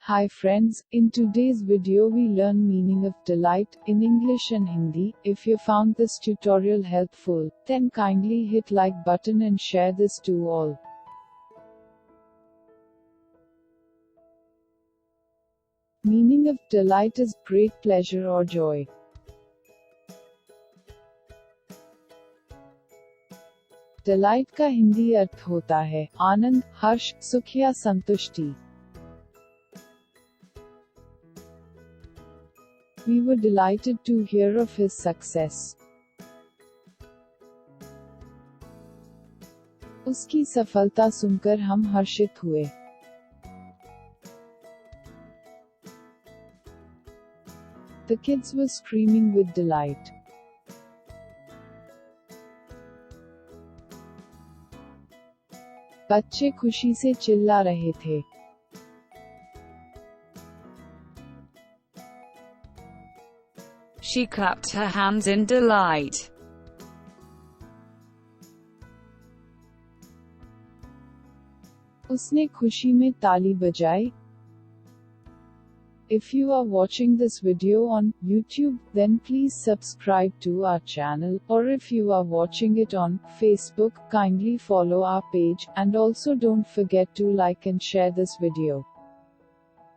Hi friends, in today's video we learn meaning of delight in English and Hindi. If you found this tutorial helpful, then kindly hit like button and share this to all. Meaning of delight is great pleasure or joy. Delight का हिंदी अर्थ होता है आनंद, हर्ष, सुख या संतुष्टि. We were delighted to hear of his success. उसकी सफलता सुनकर हम हर्षित हुए. The kids were screaming with delight. बच्चे खुशी से चिल्ला रहे थे. She clapped her hands in delight. उसने खुशी में ताली बजाई. If you are watching this video on YouTube, then please subscribe to our channel, or if you are watching it on Facebook, kindly follow our page, and also don't forget to like and share this video.